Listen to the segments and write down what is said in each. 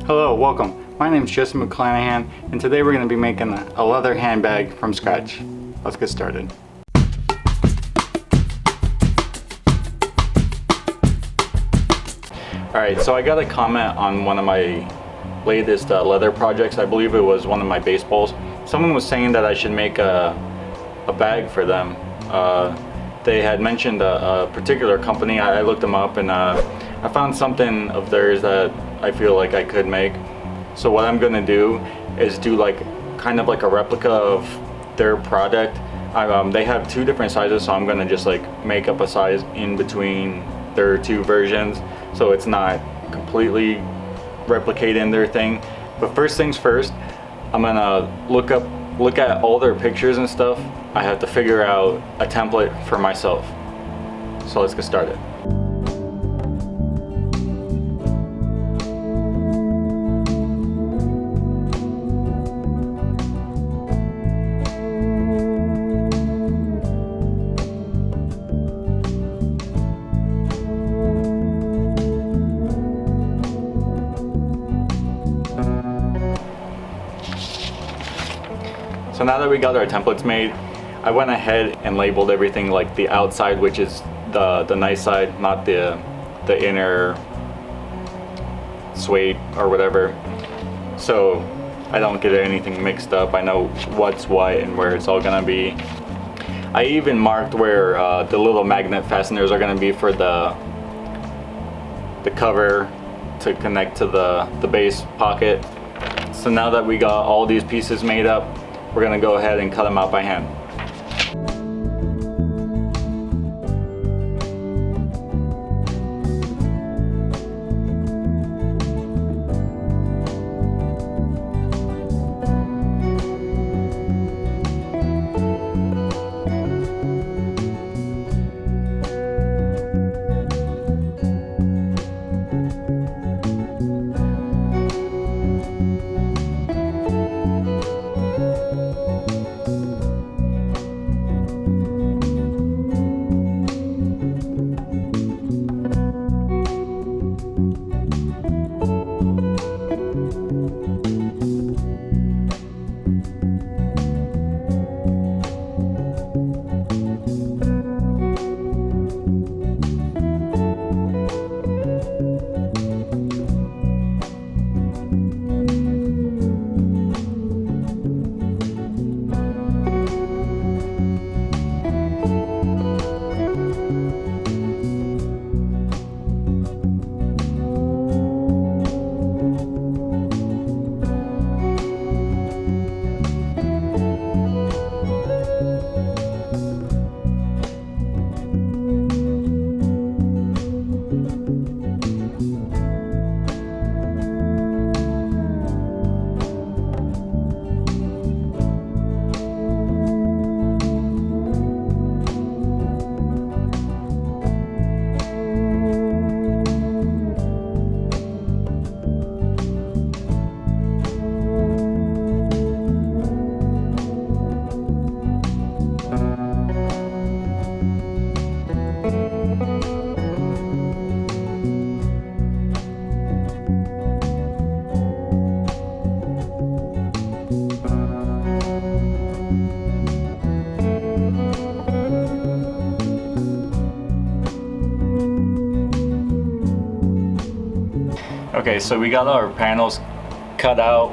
Hello, welcome. My name is JesseMcDesign, and today we're going to be making a leather handbag from scratch. Let's get started. Alright, so I got a comment on one of my latest leather projects. I believe it was one of my baseballs. Someone was saying that I should make a bag for them. They had mentioned a particular company. I looked them up and I found something of theirs that I feel like I could make. So what I'm gonna do is do like kind of like a replica of their product. They have two different sizes, so I'm gonna just like make up a size in between their two versions, so it's not completely replicating their thing. But first things first, I'm gonna look at all their pictures and stuff. I have to figure out a template for myself. So let's get started. So now that we got our templates made, I went ahead and labeled everything like the outside, which is the nice side, not the inner suede or whatever. So I don't get anything mixed up. I know what's what and where it's all gonna be. I even marked where the little magnet fasteners are gonna be for the cover to connect to the base pocket. So now that we got all these pieces made up, we're gonna go ahead and cut them out by hand. Okay, so we got our panels cut out.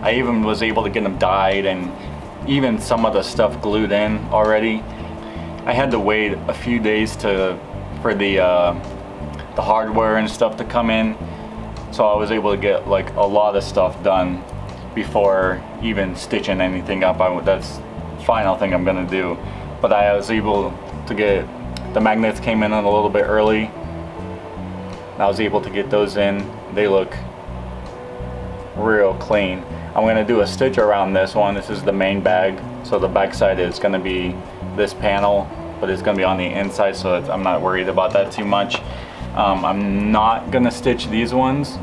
I even was able to get them dyed and even some of the stuff glued in already. I had to wait a few days for the hardware and stuff to come in, so I was able to get like a lot of stuff done before even stitching anything up. That's the final thing I'm gonna do. But I was able to get the magnets came in a little bit early. I was able to get those in. They look real clean. I'm going to do a stitch around this one. This is the main bag, so the back side is going to be this panel, but it's going to be on the inside, so I'm not worried about that too much. I'm not going to stitch these ones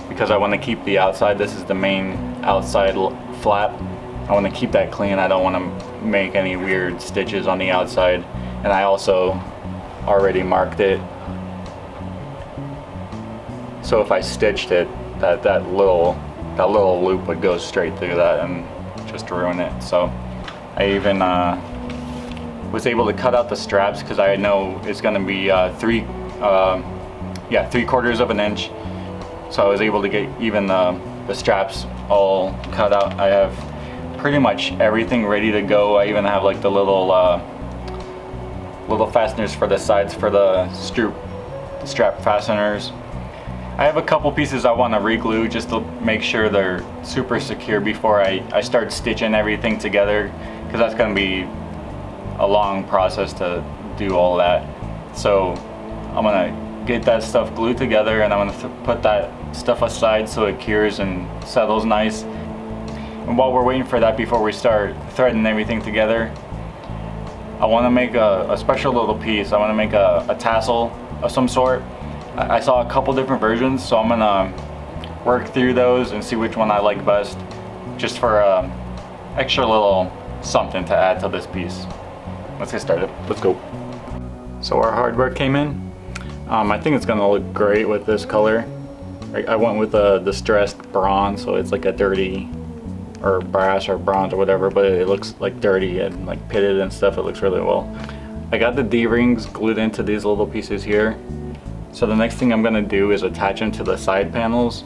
because I want to keep the outside. This is the main outside flap. I want to keep that clean. I don't want to make any weird stitches on the outside, and I also already marked it, so if I stitched it, that little loop would go straight through that and just ruin it. So I even was able to cut out the straps because I know it's going to be 3/4 of an inch. So I was able to get even the straps all cut out. I have pretty much everything ready to go. I even have like the little fasteners for the sides for the strap fasteners. I have a couple pieces I want to reglue just to make sure they're super secure before I start stitching everything together, because that's going to be a long process to do all that. So I'm going to get that stuff glued together, and I'm going to put that stuff aside so it cures and settles nice. And while we're waiting for that, before we start threading everything together, I want to make a special little piece. I want to make a tassel of some sort. I saw a couple different versions, so I'm gonna work through those and see which one I like best, just for extra little something to add to this piece. Let's get started. Let's go. So our hardware came in. I think it's gonna look great with this color. I went with a distressed bronze, so it's like a dirty, or brass or bronze or whatever, but it looks like dirty and like pitted and stuff. It looks really well. I got the D-rings glued into these little pieces here. So the next thing I'm gonna do is attach them to the side panels.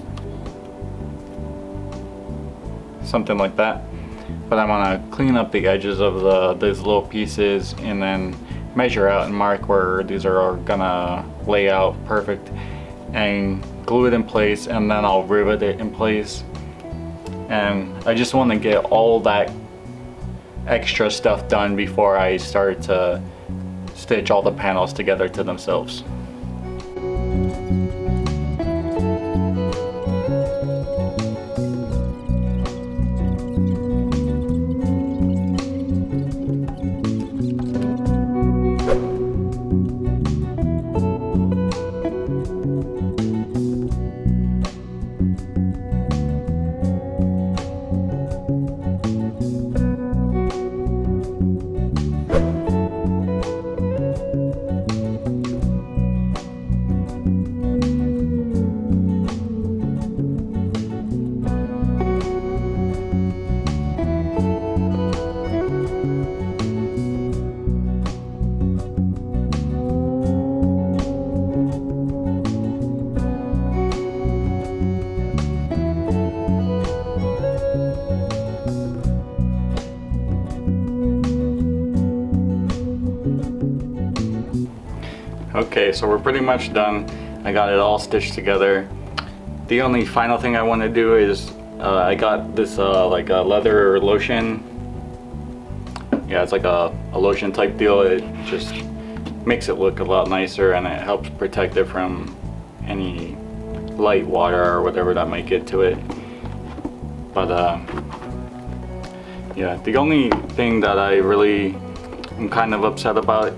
Something like that. But I'm gonna clean up the edges of these little pieces and then measure out and mark where these are gonna lay out perfect, and glue it in place, and then I'll rivet it in place. And I just want to get all that extra stuff done before I start to stitch all the panels together to themselves. Okay, so we're pretty much done. I got it all stitched together. The only final thing I want to do is I got this like a leather lotion. Yeah, it's like a lotion type deal. It just makes it look a lot nicer, and it helps protect it from any light water or whatever that might get to it. But yeah, the only thing that I really am kind of upset about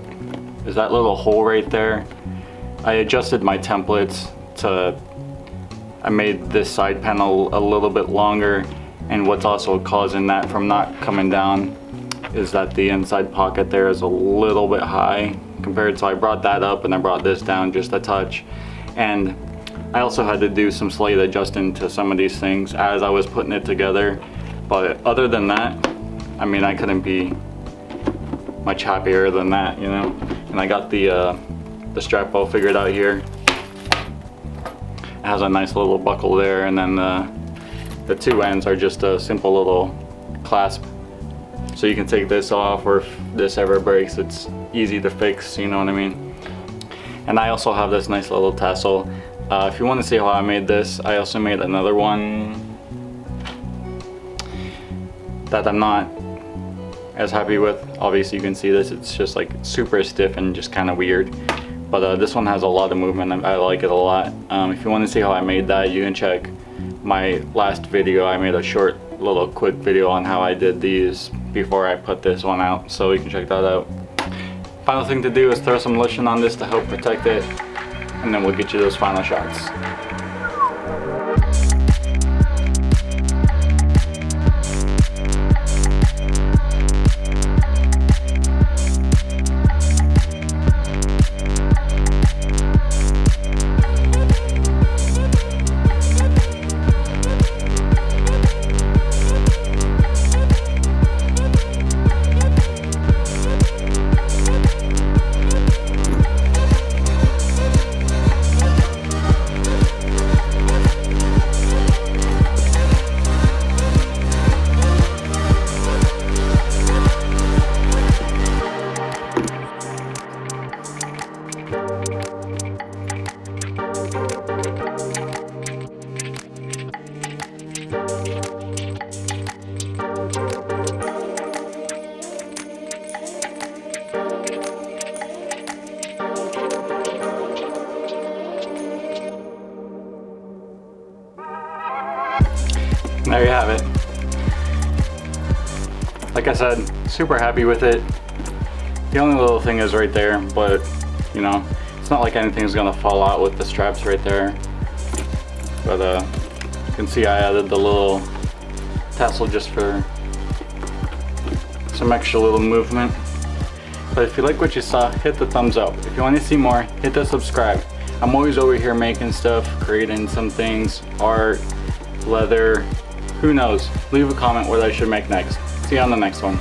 is that little hole right there. I adjusted my templates to, I made this side panel a little bit longer, and what's also causing that from not coming down is that the inside pocket there is a little bit high compared, so I brought that up and I brought this down just a touch. And I also had to do some slight adjusting to some of these things as I was putting it together. But other than that, I mean, I couldn't be much happier than that, you know. And I got the strap all figured out here. It has a nice little buckle there, and then the two ends are just a simple little clasp. So you can take this off, or if this ever breaks, it's easy to fix, you know what I mean? And I also have this nice little tassel. If you want to see how I made this, I also made another one that I'm not as happy with. Obviously you can see this, it's just like super stiff and just kind of weird. But this one has a lot of movement and I like it a lot. If you want to see how I made that, you can check my last video. I made a short little quick video on how I did these before I put this one out, so you can check that out. Final thing to do is throw some lotion on this to help protect it, and then we'll get you those final shots. there you have it. Like I said, super happy with it. The only little thing is right there, but you know, it's not like anything's gonna fall out with the straps right there. But you can see I added the little tassel just for some extra little movement. But if you like what you saw, hit the thumbs up. If you want to see more, hit the subscribe. I'm always over here making stuff, creating some things, art, leather, who knows. Leave a comment what I should make next. See you on the next one.